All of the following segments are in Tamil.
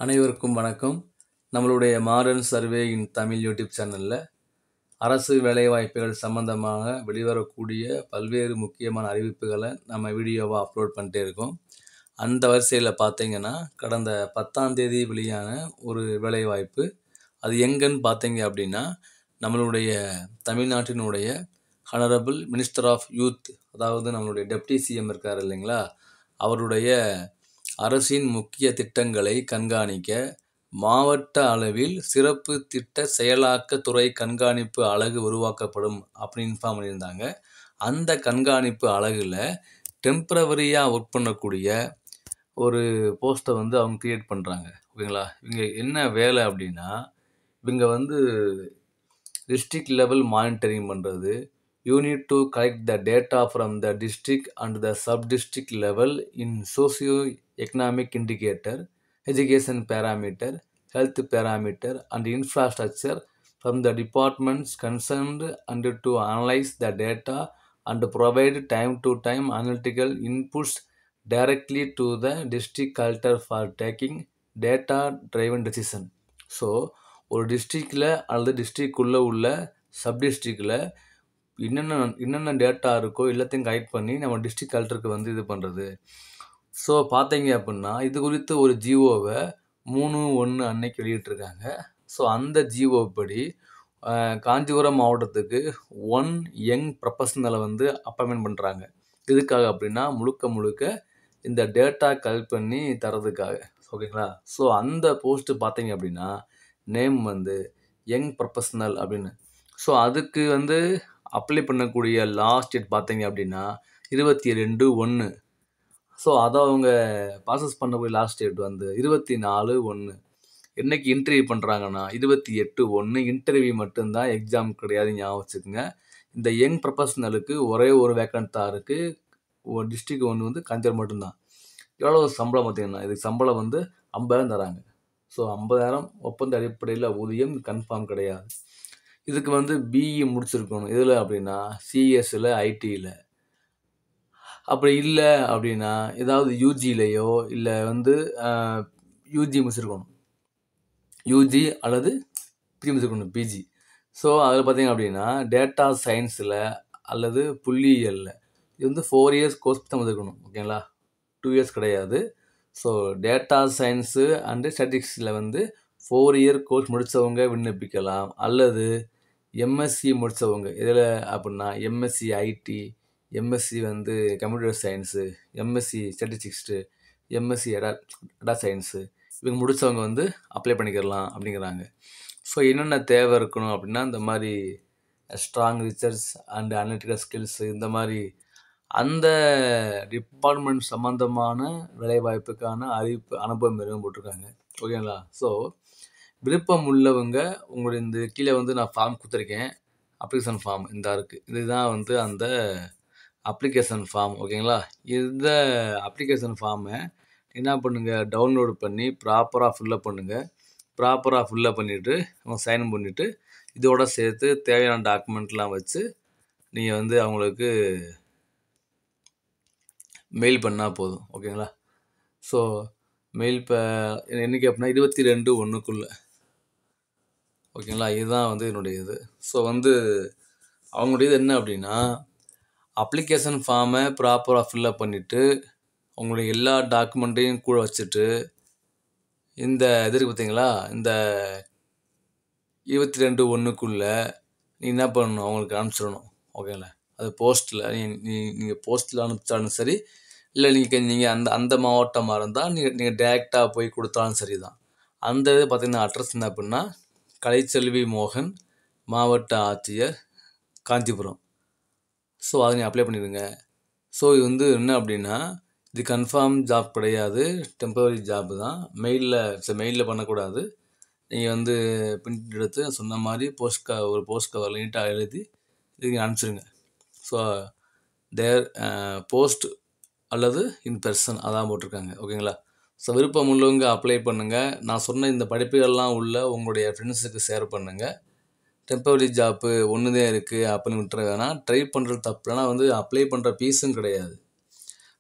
அனைவருக்கும் வணக்கம். நம்மளுடைய மாடர்ன் சர்வே இன் தமிழ் யூடியூப் சேனலில் அரசு வேலைவாய்ப்புகள் சம்பந்தமாக வெளிவரக்கூடிய பல்வேறு முக்கியமான அறிவிப்புகளை நம்ம வீடியோவாக அப்லோட் பண்ணிட்டே இருக்கோம். அந்த வரிசையில் பார்த்தீங்கன்னா கடந்த 10ஆம் தேதி வெளியான ஒரு வேலைவாய்ப்பு. அது எங்கன்னு பார்த்தீங்க அப்படின்னா நம்மளுடைய தமிழ்நாட்டினுடைய ஹானரபிள் மினிஸ்டர் ஆஃப் யூத், அதாவது நம்மளுடைய டெப்டி சிஎம் இருக்கார் இல்லைங்களா, அவருடைய அரசின் முக்கிய திட்டங்களை கண்காணிக்க மாவட்ட அளவில் சிறப்பு திட்ட செயலாக்க துறை கண்காணிப்பு அலகு உருவாக்கப்படும் அப்படின்னு இன்ஃபார்ம் பண்ணியிருந்தாங்க. அந்த கண்காணிப்பு அலகில் டெம்பரவரியாக ஒர்க் பண்ணக்கூடிய ஒரு போஸ்ட்டை அவங்க கிரியேட் பண்ணுறாங்க. ஓகேங்களா. இவங்க என்ன வேலை அப்படின்னா, இவங்க டிஸ்ட்ரிக்ட் லெவல் மானிட்டரிங் பண்ணுறது, you need to collect the data from the district and the sub-district level in socio-economic indicator, education parameter, health parameter, and infrastructure from the departments concerned, and to analyze the data and provide time-to-time analytical inputs directly to the district collector for taking data-driven decision. So ஒரு டிஸ்ட்ரிக்டில் அல்லது டிஸ்ட்ரிக்குள்ளே உள்ள சப்டிஸ்ட்ரிக்டில் என்னென்ன டேட்டா இருக்கோ எல்லாத்தையும் கலெக்ட் பண்ணி நம்ம டிஸ்ட்ரிக்ட் கலெக்டருக்கு இது பண்ணுறது. ஸோ பார்த்தீங்க அப்படின்னா இது குறித்து ஒரு ஜிஓவை 3/1 அன்னைக்கு வெளியிட்டிருக்காங்க. ஸோ அந்த ஜிஓ படி காஞ்சிபுரம் மாவட்டத்துக்கு 1 யங் ப்ரொஃபஷனலை அப்பாயின்மெண்ட் பண்ணுறாங்க. எதுக்காக அப்படின்னா முழுக்க இந்த டேட்டா கலெக்ட் பண்ணி தரதுக்காக. ஓகேங்களா. ஸோ அந்த போஸ்ட்டு பார்த்தீங்க அப்படின்னா நேம் யங் ப்ரொஃபஷனல் அப்படின்னு. ஸோ அதுக்கு அப்ளை பண்ணக்கூடிய லாஸ்ட் டேட் பார்த்தீங்க அப்படின்னா 22/1. ஸோ அதை அவங்க ப்ராசஸ் பண்ணக்கூடிய லாஸ்ட் டேட் 24/1. என்னைக்கு இன்டர்வியூ பண்ணுறாங்கன்னா 28/1. இன்டர்வியூ மட்டும்தான், எக்ஸாம் கிடையாது, ஞாபகம் வச்சுக்கோங்க. இந்த யங் ப்ரொஃபஷனலுக்கு ஒரே ஒரு வேக்கண்ட் தான் இருக்குது. ஒரு டிஸ்ட்ரிக்ட் காஞ்சிபுரம் மட்டும்தான். எவ்வளோ சம்பளம் பார்த்தீங்கன்னா இதுக்கு சம்பளம் 50,000 தராங்க. ஸோ 50,000 ஒப்பந்த அடிப்படையில் ஊதியம் கன்ஃபார்ம் கிடையாது. இதுக்கு பிஇ முடிச்சிருக்கணும். இதில் அப்படின்னா சிஎஸ்சில், ஐடியில். அப்படி இல்லை அப்படின்னா ஏதாவது யூஜிலேயோ இல்லை யூஜி முடிச்சிருக்கணும். யூஜி அல்லது பிஜி முடிச்சிருக்கணும், பிஜி. ஸோ அதில் பார்த்தீங்க அப்படின்னா டேட்டா சயின்ஸில் அல்லது புள்ளியியலில் இது 4 இயர்ஸ் கோர்ஸ் தான் இருக்கணும். ஓகேங்களா. 2 இயர்ஸ் கிடையாது. ஸோ டேட்டா சயின்ஸு அண்டு ஸ்டாட்டிஸ்டிக்ஸில் 4 இயர் கோர்ஸ் முடித்தவங்க விண்ணப்பிக்கலாம். அல்லது எம்எஸ்சி முடித்தவங்க இதில் அப்படின்னா MSc IT, MSc computer science, MSc statistics, MSc data science இவங்க முடித்தவங்க அப்ளை பண்ணிக்கிறலாம் அப்படிங்கிறாங்க. ஸோ என்னென்ன தேவை இருக்கணும் அப்படின்னா இந்த மாதிரி strong research and analytical skills, இந்த மாதிரி அந்த டிபார்ட்மெண்ட் சம்மந்தமான வேலைவாய்ப்புக்கான அனுபவம் எதுவும் போட்டிருக்காங்க. ஓகேங்களா. ஸோ விருப்பம் உள்ளவங்க உங்களுடைய இந்த கீழே நான் ஃபார்ம் கொடுத்துருக்கேன், அப்ளிகேஷன் ஃபார்ம் இந்த இருக்குது. இதுதான் அந்த அப்ளிகேஷன் ஃபார்ம். ஓகேங்களா. இந்த அப்ளிகேஷன் ஃபார்மை என்ன பண்ணுங்கள், டவுன்லோடு பண்ணி ப்ராப்பராக ஃபில்லப் பண்ணுங்கள். ப்ராப்பராக ஃபில்லப் பண்ணிவிட்டு சைன் பண்ணிவிட்டு இதோட சேர்த்து தேவையான டாக்குமெண்ட்லாம் வச்சு நீங்கள் அவங்களுக்கு மெயில் பண்ணால் போதும். ஓகேங்களா. ஸோ மெயில் என்றைக்கு அப்படின்னா 22/1க்குள்ளே. ஓகேங்களா. இதுதான் என்னுடைய இது. ஸோ அவங்களுடையது என்ன அப்படின்னா அப்ளிகேஷன் ஃபார்மை ப்ராப்பராக ஃபில்லப் பண்ணிவிட்டு உங்களுடைய எல்லா டாக்குமெண்ட்டையும் கூட வச்சுட்டு இந்த இது பார்த்தீங்களா, இந்த 22/1க்குள்ளே நீ என்ன பண்ணணும், அவங்களுக்கு அனுப்பிச்சிடணும். ஓகேங்களா. அது போஸ்ட்டில் நீங்கள் போஸ்ட்டில் அனுப்பிச்சாலும் சரி, இல்லை நீங்கள் அந்த மாவட்டமாக இருந்தால் நீங்கள் டேரெக்டாக போய் கொடுத்தாலும் சரி தான். அந்த இது பார்த்திங்கன்னா அட்ரஸ் என்ன அப்படின்னா கலைச்செல்வி மோகன், மாவட்ட ஆட்சியர், காஞ்சிபுரம். ஸோ அதை நீங்கள் அப்ளை பண்ணிடுங்க. ஸோ இது என்ன அப்படின்னா இது கன்ஃபார்ம் ஜாப் கிடையாது, டெம்பரரி ஜாப்பு தான். மெயிலில் பண்ணக்கூடாது. நீங்கள் பிரிண்ட் எடுத்து சொன்ன மாதிரி ஒரு போஸ்ட் கவரில் நீட்டாக எழுதி இதுக்கு அனுப்பிச்சிடுங்க. ஸோ தேர் போஸ்ட் அல்லது இன் பர்சன் அதான் போட்டிருக்காங்க. ஓகேங்களா. ஸோ விருப்பம் உள்ளவங்க அப்ளை பண்ணுங்கள். நான் சொன்ன இந்த படிப்புகள்லாம் உள்ள உங்களுடைய ஃப்ரெண்ட்ஸுக்கு ஷேர் பண்ணுங்கள். டெம்பரரி ஜாப்பு ஒன்று தான் இருக்குது அப்படின்னு விட்டுற வேணாம். ட்ரை பண்ணுறது தப்பு. ஆனால் அப்ளை பண்ணுற ஃபீஸும் கிடையாது.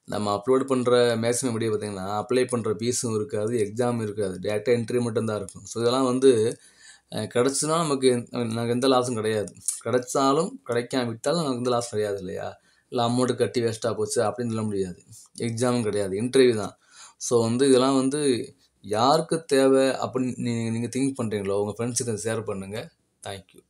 நம்ம அப்லோட் பண்ணுற மேக்ஸிமம் வீடியோ பார்த்தீங்கன்னா, அப்ளை பண்ணுற ஃபீஸும் இருக்காது, எக்ஸாம் இருக்காது. டேரக்ட்டா இன்டர்வியூ மட்டும் தான் இருக்கும். ஸோ இதெல்லாம் வந்து கிடச்சுன்னா நமக்கு எந்த லாஸும் கிடையாது. கிடைச்சாலும், கிடைக்காவிட்டாலும் நமக்கு எந்த லாஸ் கிடையாது இல்லையா? இல்ல அமௌண்ட் கட்டி வேஸ்ட்டா போச்சு அப்படின்னு சொல்ல முடியாது. எக்ஸாமும் கிடையாது. இன்டர்வியூ தான். ஸோ வந்து இதெல்லாம் வந்து யாருக்கு தேவை அப்படின்னு நீங்க திங்க் பண்ணுறீங்களோ, உங்க ஃப்ரெண்ட்ஸுக்கு ஷேர் பண்ணுங்க. Thank you.